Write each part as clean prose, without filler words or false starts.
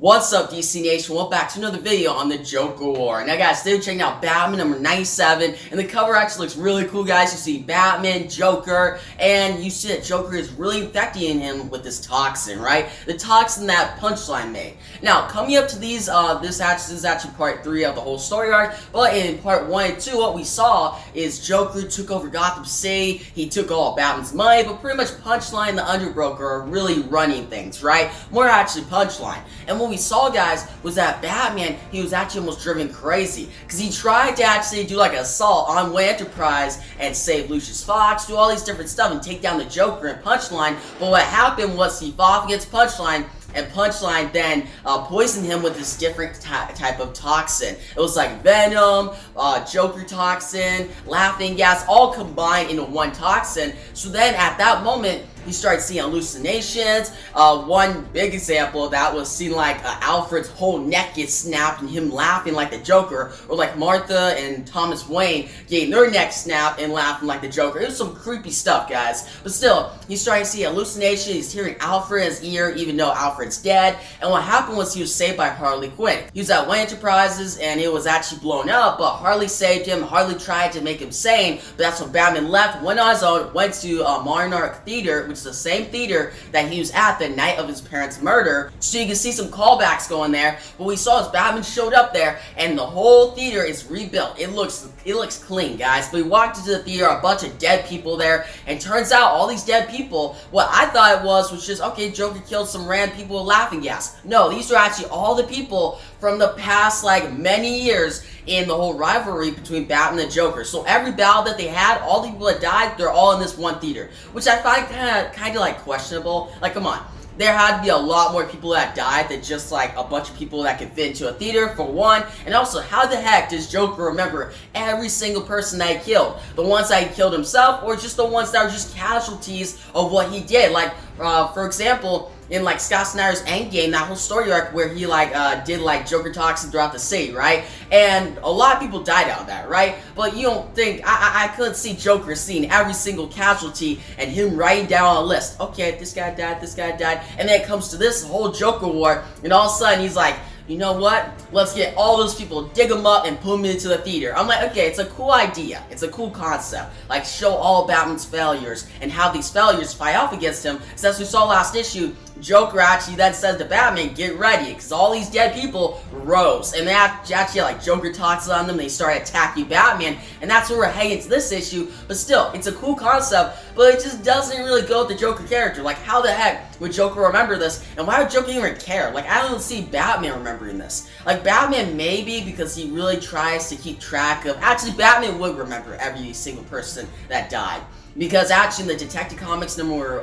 What's up, DC Nation? Welcome back to another video on the Joker War. Now guys, today we're checking out Batman number 97, and the cover actually looks really cool, guys. You see Batman, Joker, and you see that Joker is really infecting him with this toxin, right? The toxin that Punchline made. Now, coming up to these, this is actually part 3 of the whole story arc, but in part 1 and 2, what we saw is Joker took over Gotham City, he took all of Batman's money, but pretty much Punchline and the Underbroker are really running things, right? More actually Punchline. And what we saw, guys, was that Batman, he was actually almost driven crazy because he tried to actually do like an assault on Wayne Enterprise and save Lucius Fox, do all these different stuff and take down the Joker and Punchline. But what happened was he fought against Punchline, and Punchline then poisoned him with this different type of toxin. It was like venom, Joker toxin, laughing gas, all combined into one toxin. So then at that moment, he started seeing hallucinations. One big example of that was seeing like Alfred's whole neck get snapped and him laughing like the Joker, or like Martha and Thomas Wayne getting their neck snapped and laughing like the Joker. It was some creepy stuff, guys. But still, he's starting to see hallucinations. He's hearing Alfred in his ear, even though Alfred's dead. And what happened was he was saved by Harley Quinn. He was at Wayne Enterprises and it was actually blown up, but Harley saved him. Harley tried to make him sane, but that's when Batman left, went on his own, went to Monarch Theater, which is the same theater that he was at the night of his parents' murder. So you can see some callbacks going there. What we saw is Batman showed up there, and the whole theater is rebuilt. It looks clean, guys. But we walked into the theater, a bunch of dead people there, and turns out all these dead people, what I thought it was just, okay, Joker killed some random people with laughing gas. No, these are actually all the people from the past, like, many years in the whole rivalry between Batman and Joker. So every battle that they had, all the people that died, they're all in this one theater, which I find kind of like questionable. Like, come on. There had to be a lot more people that died than just like a bunch of people that could fit into a theater, for one. And also, how the heck does Joker remember every single person that he killed? The ones that he killed himself, or just the ones that were just casualties of what he did? Like, for example, in like Scott Snyder's Endgame, that whole story arc where he like did like Joker toxin throughout the city, right? And a lot of people died out of that, right? But you don't think I couldn't see Joker seeing every single casualty and him writing down on a list. Okay, this guy died, and then it comes to this whole Joker war, and all of a sudden he's like, you know what? Let's get all those people, dig them up, and put them into the theater. I'm like, okay, it's a cool idea. It's a cool concept. Like, show all Batman's failures and how these failures fight off against him. Because as we saw last issue, Joker actually then says to Batman, get ready, because all these dead people rose. And they actually like Joker talks on them, they start attacking Batman, and that's where we're heading to this issue. But still, it's a cool concept, but it just doesn't really go with the Joker character. Like, how the heck would Joker remember this? And why would Joker even care? Like, I don't see Batman remembering this. Like, Batman maybe, because he really tries to keep track of... Actually, Batman would remember every single person that died. Because actually in the Detective Comics number,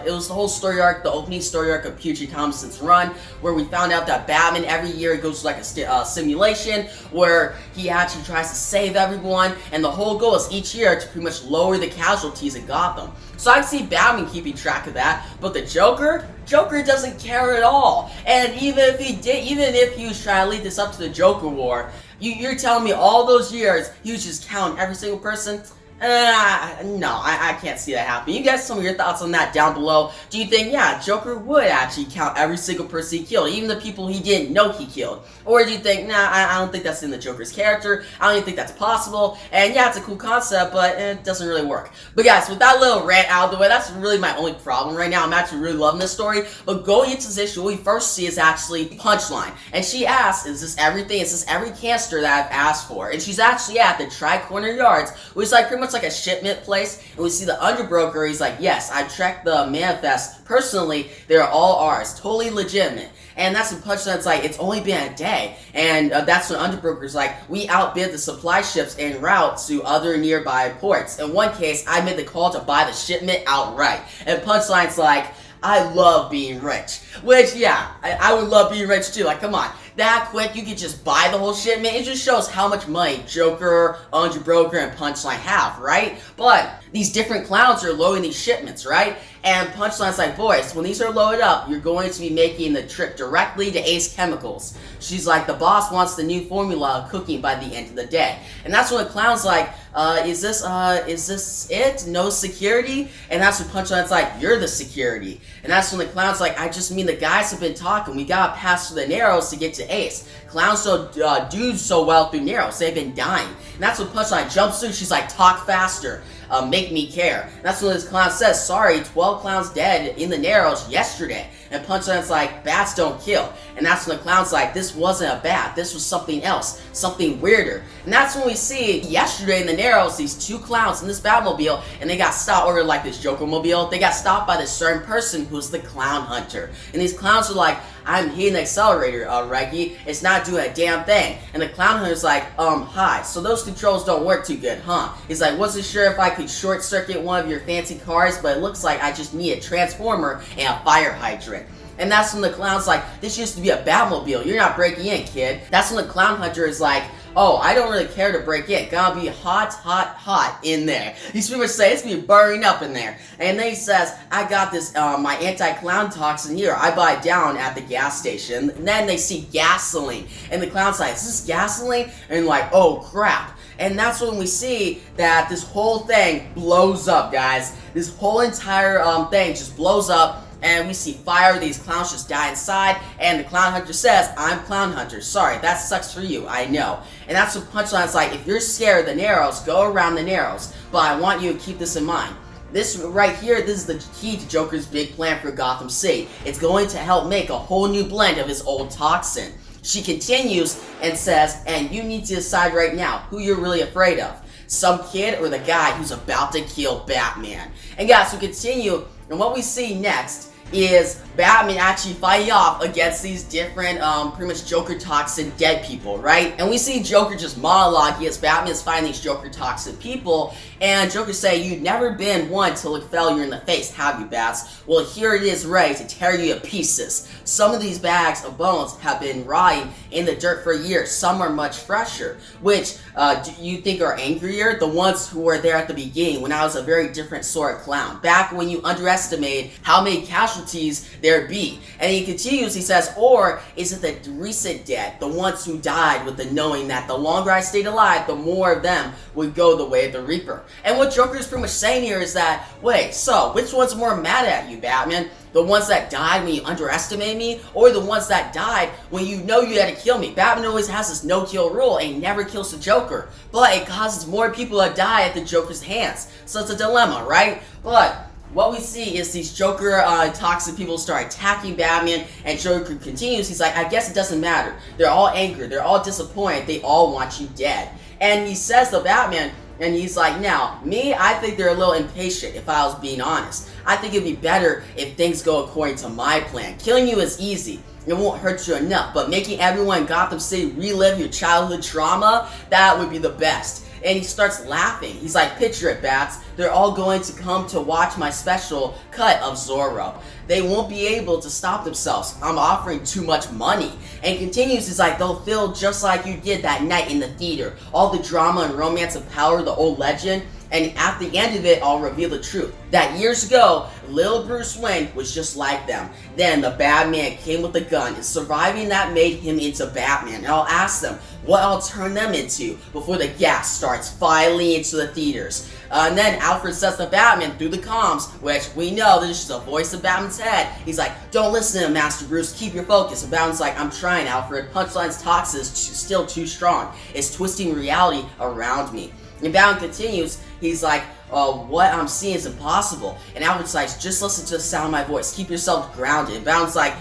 it was the whole story arc, the opening story arc of Puget Thompson's run, where we found out that Batman every year goes to like a simulation where he actually tries to save everyone, and the whole goal is each year to pretty much lower the casualties in Gotham. So I see Batman keeping track of that, but the Joker doesn't care at all. And even if he was trying to lead this up to the Joker War, you're telling me all those years he was just counting every single person? No, I can't see that happening. You guys, some of your thoughts on that down below. Do you think, yeah, Joker would actually count every single person he killed, even the people he didn't know he killed? Or do you think, nah, I don't think that's in the Joker's character, I don't even think that's possible, and yeah, it's a cool concept, but it doesn't really work. But guys, with that little rant out of the way, that's really my only problem right now. I'm actually really loving this story, but going into this issue, what we first see is actually Punchline, and she asks, is this everything? Is this every canister that I've asked for? And she's actually at the Tri-Corner Yards, which is like pretty much like a shipment place, and we see the Underbroker. He's like, yes, I checked the manifest personally, they're all ours, totally legitimate. And that's when Punchline's like, it's only been a day, and that's when Underbroker's like, we outbid the supply ships en route to other nearby ports. In one case, I made the call to buy the shipment outright, and Punchline's like, I love being rich. Which, yeah, I would love being rich too. Like, come on. That quick, you could just buy the whole shipment. It just shows how much money Joker, Underbroker, and Punchline have, right? But these different clowns are loading these shipments, right? And Punchline's like, boys, when these are loaded up, you're going to be making the trip directly to Ace Chemicals. She's like, the boss wants the new formula of cooking by the end of the day. And that's when the clown's like, is this it? No security? And that's when Punchline's like, you're the security. And that's when the Clown's like, I just mean the guys have been talking. We gotta pass through the Narrows to get to Ace. Clowns don't do so well through Narrows. They've been dying. And that's when Punchline jumps through. She's like, talk faster. Make me care. And that's when this clown says, sorry, 12 clowns dead in the Narrows yesterday. And Punchline's like, bats don't kill. And that's when the clown's like, this wasn't a bat. This was something else. Something weirder. And that's when we see yesterday in the Narrows, these two clowns in this Batmobile, and they got stopped, or like this Joker mobile, they got stopped by this certain person who's the clown hunter. And these clowns are like, I'm hitting the accelerator, Reggie. It's not doing a damn thing. And the clown hunter's like, hi. So those controls don't work too good, huh? He's like, wasn't sure if I could short circuit one of your fancy cars, but it looks like I just need a transformer and a fire hydrant. And that's when the clown's like, this used to be a Batmobile. You're not breaking in, kid. That's when the clown hunter is like, oh, I don't really care to break in. Gonna be hot, hot, hot in there. These people say it's gonna be burning up in there. And then he says, I got this, my anti-clown toxin here. I buy it down at the gas station. And then they see gasoline. And the clown's like, is this gasoline? And like, oh crap. And that's when we see that this whole thing blows up, guys. This whole entire thing just blows up. And we see fire, these clowns just die inside, and the clown hunter says, I'm clown hunter, sorry, that sucks for you, I know. And that's what Punchline's like, if you're scared of the Narrows, go around the Narrows, but I want you to keep this in mind. This right here, this is the key to Joker's big plan for Gotham City. It's going to help make a whole new blend of his old toxin. She continues and says, and you need to decide right now who you're really afraid of. Some kid or the guy who's about to kill Batman. And guys, we continue, and what we see next is Batman actually fighting off against these different, pretty much Joker toxin dead people, right? And we see Joker just monologue as Batman's fighting these Joker toxin people, and Joker say, you've never been one to look failure in the face, have you, Bats? Well, here it is ready to tear you to pieces. Some of these bags of bones have been rotting in the dirt for years. Some are much fresher. Which do you think are angrier? The ones who were there at the beginning when I was a very different sort of clown. Back when you underestimated how many casualties there be. And he continues, he says, or is it the recent dead, the ones who died with the knowing that the longer I stayed alive, the more of them would go the way of the Reaper. And what Joker is pretty much saying here is that, wait, so which one's more mad at you, Batman? The ones that died when you underestimated me, or the ones that died when you know you had to kill me? Batman always has this no-kill rule, and he never kills the Joker. But it causes more people to die at the Joker's hands. So it's a dilemma, right? But what we see is these Joker toxic people start attacking Batman, and Joker continues. He's like, I guess it doesn't matter. They're all angry. They're all disappointed. They all want you dead. And he says to Batman, and he's like, now, me, I think they're a little impatient, if I was being honest. I think it'd be better if things go according to my plan. Killing you is easy. It won't hurt you enough. But making everyone in Gotham City relive your childhood trauma, that would be the best. And he starts laughing. He's like, picture it, Bats. They're all going to come to watch my special cut of Zorro. They won't be able to stop themselves. I'm offering too much money. And he continues, he's like, they'll feel just like you did that night in the theater. All the drama and romance of Power, the old legend. And at the end of it, I'll reveal the truth. That years ago, little Bruce Wayne was just like them. Then the bad man came with a gun, and surviving that made him into Batman. And I'll ask them what I'll turn them into before the gas starts filing into the theaters. And then Alfred says to Batman through the comms, which we know this is just a voice in Batman's head. He's like, don't listen to him, Master Bruce, keep your focus. And Batman's like, I'm trying, Alfred. Punchline's toxin is still too strong. It's twisting reality around me. And Batman continues, he's like, what I'm seeing is impossible. And Alfred's like, just listen to the sound of my voice. Keep yourself grounded. And Batman's like,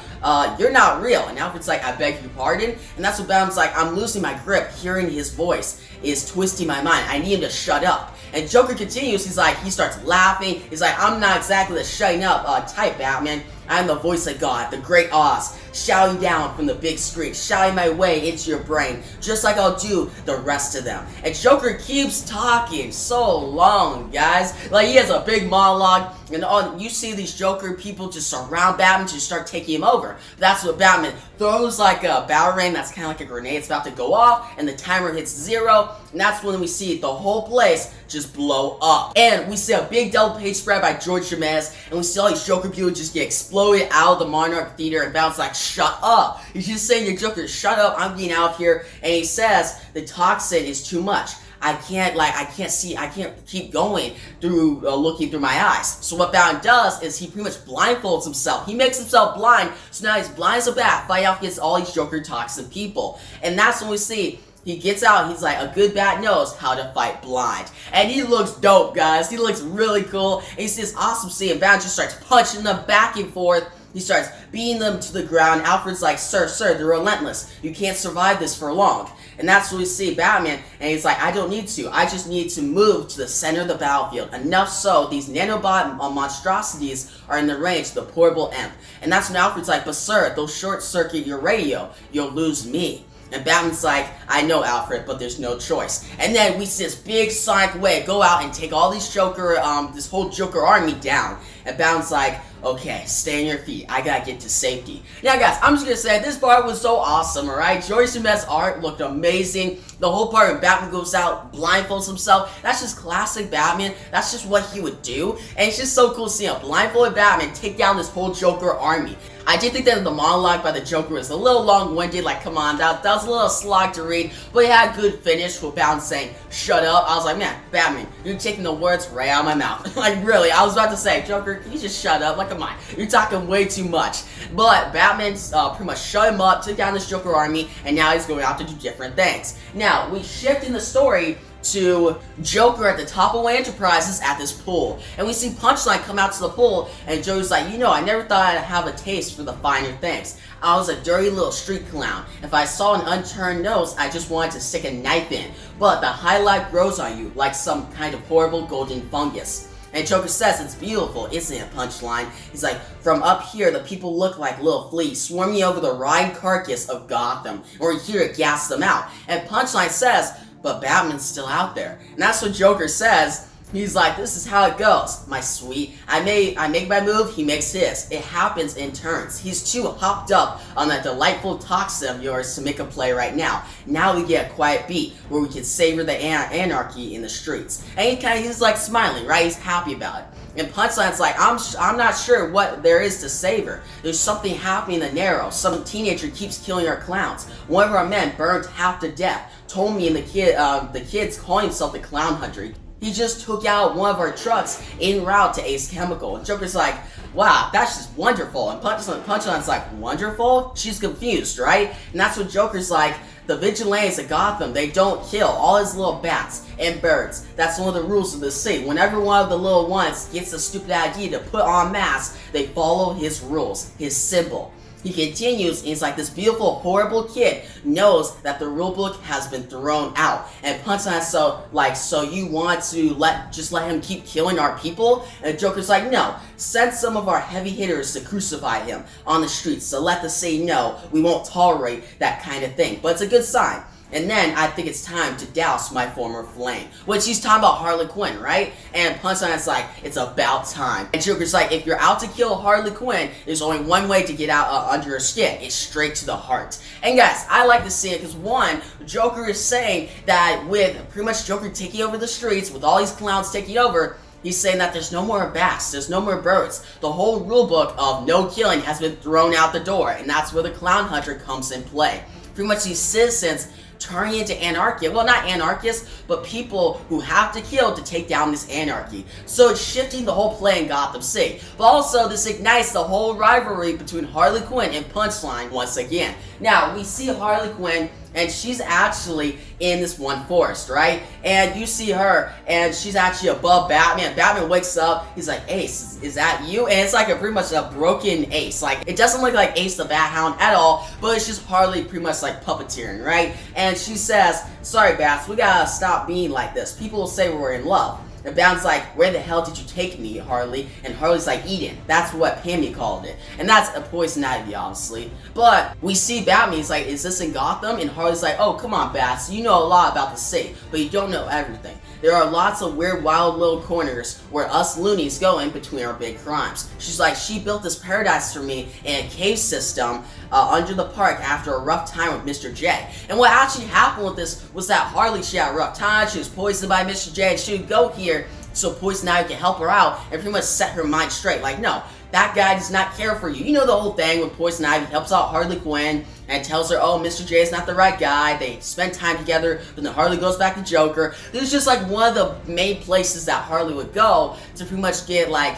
you're not real. And Alfred's like, I beg your pardon. And that's what Batman's like, I'm losing my grip. Hearing his voice is twisting my mind. I need him to shut up. And Joker continues, he's like, he starts laughing. He's like, I'm not exactly the shutting up type, Batman. I'm the voice of God, the great Oz, shouting down from the big screen, shouting my way into your brain, just like I'll do the rest of them. And Joker keeps talking so long, guys. Like, he has a big monologue, and you see these Joker people just surround Batman to start taking him over. That's what Batman throws, like a battle ring that's kind of like a grenade. It's about to go off, and the timer hits 0, and that's when we see the whole place just blow up. And we see a big double page spread by George Jimenez, and we see all these Joker people just get exploded out of the Monarch Theater, and Batman's like, shut up. He's just saying to Joker, shut up, I'm getting out of here. And he says, the toxin is too much. I can't keep going through looking through my eyes. So what Batman does is he pretty much blindfolds himself. He makes himself blind, so now he's blind as a bat, fighting off against all these Joker toxic people. And that's when we see he gets out, he's like, a good bat knows how to fight blind. And he looks dope, guys. He looks really cool. And you see this awesome scene, and Batman just starts punching them back and forth. He starts beating them to the ground. Alfred's like, sir, they're relentless. You can't survive this for long. And that's when we see Batman, and he's like, I don't need to. I just need to move to the center of the battlefield. Enough so, these nanobot monstrosities are in the range of the portable imp. And that's when Alfred's like, but sir, they'll short-circuit your radio. You'll lose me. And Batman's like, I know, Alfred, but there's no choice. And then we see this big sonic wave go out and take all these this whole Joker army down. And Batman's like, okay, stay on your feet. I gotta get to safety. Now, guys, I'm just gonna say, this part was so awesome, alright? George Dumet's art looked amazing. The whole part when Batman goes out, blindfolds himself, that's just classic Batman. That's just what he would do. And it's just so cool seeing a blindfolded Batman take down this whole Joker army. I did think that the monologue by the Joker was a little long-winded, like, come on, that was a little slog to read, but it had a good finish with Batman saying, shut up. I was like, man, Batman, you're taking the words right out of my mouth. Like, really, I was about to say, Joker, can you just shut up? Like, come on, you're talking way too much. But Batman's pretty much shut him up, took down this Joker army, and now he's going out to do different things. Now, we shift in the story to Joker at the top of Wayne Enterprises at this pool. And we see Punchline come out to the pool, and Joker's like, you know, I never thought I'd have a taste for the finer things. I was a dirty little street clown. If I saw an unturned nose, I just wanted to stick a knife in. But the highlight grows on you like some kind of horrible golden fungus. And Joker says, it's beautiful, isn't it, Punchline? He's like, from up here, the people look like little fleas swarming over the rotting carcass of Gotham. Or here it gas them out. And Punchline says, but Batman's still out there. And that's what Joker says. He's like, this is how it goes, my sweet. I make my move, he makes his. It happens in turns. He's too hopped up on that delightful toxin of yours to make a play right now. Now we get a quiet beat where we can savor the anarchy in the streets. And he's like smiling, right? He's happy about it. And Punchline's like, I'm not sure what there is to savor. There's something happening in the Narrow. Some teenager keeps killing our clowns. One of our men burned half to death. Told me and the kid's calling himself the Clown Hunter. He just took out one of our trucks en route to Ace Chemical. And Joker's like, wow, that's just wonderful. And Punchline's like, wonderful? She's confused, right? And that's what Joker's like, the vigilantes of Gotham, they don't kill all his little bats and birds. That's one of the rules of the city. Whenever one of the little ones gets a stupid idea to put on masks, they follow his rules, his symbol. He continues, and he's like, this beautiful, horrible kid knows that the rule book has been thrown out. And Punchline's so you want to just let him keep killing our people? And Joker's like, no, send some of our heavy hitters to crucify him on the streets to let the city know we won't tolerate that kind of thing. But it's a good sign. And then I think it's time to douse my former flame. Which he's talking about Harley Quinn, right? And Punchline's like, it's about time. And Joker's like, if you're out to kill Harley Quinn, there's only one way to get out under her skin. It's straight to the heart. And guys, I like to see it because one, Joker is saying that with pretty much Joker taking over the streets, with all these clowns taking over, he's saying that there's no more bats, there's no more birds. The whole rulebook of no killing has been thrown out the door, and that's where the Clown Hunter comes in play. Pretty much these citizens turning into anarchists. Well, not anarchists, but people who have to kill to take down this anarchy. So it's shifting the whole play in Gotham City. But also, this ignites the whole rivalry between Harley Quinn and Punchline once again. Now, we see Harley Quinn, and she's actually in this one forest, right? And you see her, and she's actually above Batman. Batman wakes up, he's like, Ace, is that you? And it's like pretty much a broken Ace. Like, it doesn't look like Ace the Bat Hound at all, but it's just Harley pretty much like puppeteering, right? And she says, sorry, Bats, we gotta stop being like this. People will say we're in love. And Batman's like, where the hell did you take me, Harley? And Harley's like, Eden. That's what Pammy called it. And that's a poison ivy, honestly. But we see Batman, he's like, is this in Gotham? And Harley's like, oh, come on, Bats. You know a lot about the city, but you don't know everything. There are lots of weird, wild little corners where us loonies go in between our big crimes. She's like, she built this paradise for me in a cave system under the park after a rough time with Mr. J. And what actually happened with this was that Harley, she had a rough time, she was poisoned by Mr. J, and she would go here so Poison Ivy can help her out and pretty much set her mind straight. Like, no, that guy does not care for you. You know the whole thing when Poison Ivy helps out Harley Quinn and tells her, oh, Mr. J is not the right guy. They spend time together, but then Harley goes back to Joker. This is just like one of the main places that Harley would go to pretty much get like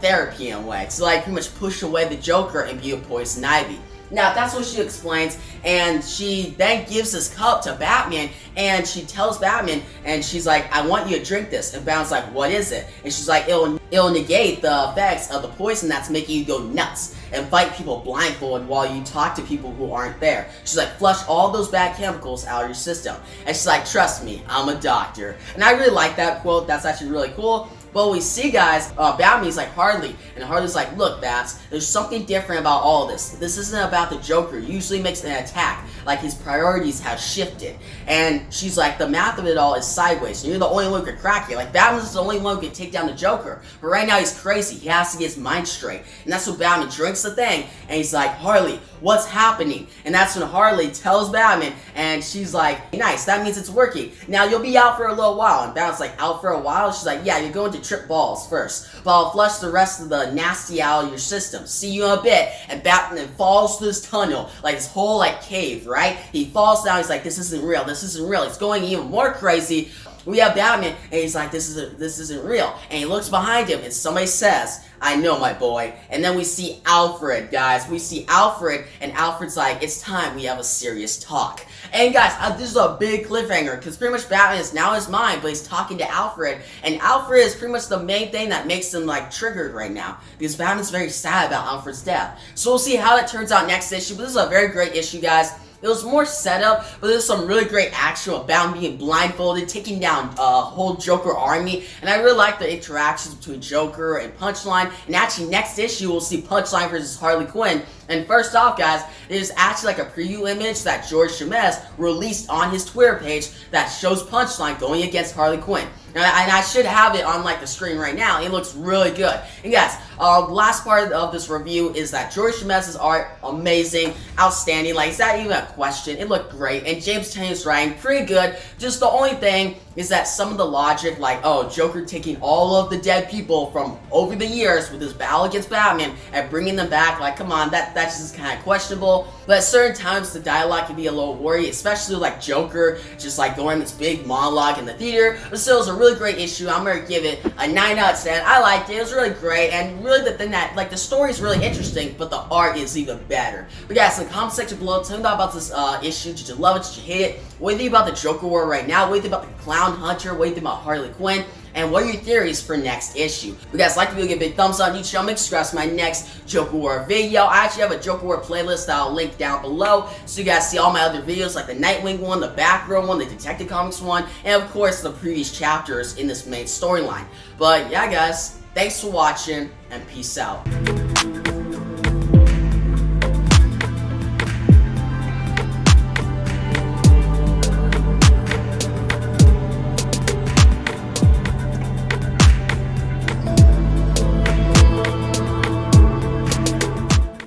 therapy in a way. To like pretty much push away the Joker and be a Poison Ivy. Now, that's what she explains, and she then gives this cup to Batman, and she tells Batman, and she's like, I want you to drink this. And Batman's like, what is it? And she's like, it'll negate the effects of the poison that's making you go nuts and fight people blindfolded while you talk to people who aren't there. She's like, flush all those bad chemicals out of your system. And she's like, trust me, I'm a doctor. And I really like that quote. That's actually really cool. But we see, guys, Batman's like, Harley, and Harley's like, look, Bats, there's something different about all this. This isn't about the Joker. He usually makes an attack, like his priorities have shifted. And she's like, the math of it all is sideways, and you're the only one who can crack it. Like, Batman's the only one who can take down the Joker. But right now, he's crazy. He has to get his mind straight. And that's when Batman drinks the thing, and he's like, Harley, what's happening? And that's when Harley tells Batman, and she's like, nice, that means it's working. Now, you'll be out for a little while. And Batman's like, out for a while? She's like, yeah, you're going to trip balls first, but I'll flush the rest of the nasty out of your system. See you in a bit. And Batman falls through this tunnel, like this whole like cave, right? He falls down. He's like, this isn't real. This isn't real. It's going even more crazy. We have Batman, and he's like, this isn't real. And he looks behind him, and somebody says, I know, my boy. And then we see Alfred, guys. We see Alfred, and Alfred's like, it's time we have a serious talk. And guys, this is a big cliffhanger, because pretty much Batman is now his mind, but he's talking to Alfred, and Alfred is pretty much the main thing that makes him, like, triggered right now, because Batman's very sad about Alfred's death. So we'll see how that turns out next issue, but this is a very great issue, guys. It was more setup, but there's some really great action with Batman being blindfolded, taking down a whole Joker army, and I really like the interactions between Joker and Punchline. And actually, next issue, we'll see Punchline versus Harley Quinn. And first off, guys, there's actually like a preview image that George Chames released on his Twitter page that shows Punchline going against Harley Quinn. And I should have it on like the screen right now. It looks really good. And guys, last part of this review is that George Chames' art, amazing, outstanding. Like, is that even a question? It looked great. And James Tynion writing, pretty good. Just the only thing is that some of the logic, like, oh, Joker taking all of the dead people from over the years with his battle against Batman and bringing them back, like, come on, that's just kind of questionable. But at certain times, the dialogue can be a little wordy, especially like Joker just like going this big monologue in the theater. But still, it's a really great issue. I'm going to give it a 9 out of 10. I liked it. It was really great. And really the thing that, like, the story is really interesting, but the art is even better. But guys, in the comment section below, tell me about this issue. Did you love it? Did you hate it? What do you think about the Joker War right now? What do you think about the Clown Hunter? What do you think about Harley Quinn? And what are your theories for next issue? If you guys like the video, give it a big thumbs up. You show me subscribe to my next Joker War video. I actually have a Joker War playlist that I'll link down below, so you guys see all my other videos, like the Nightwing one, the Batgirl one, the Detective Comics one, and of course the previous chapters in this main storyline. But yeah, guys, thanks for watching, and peace out.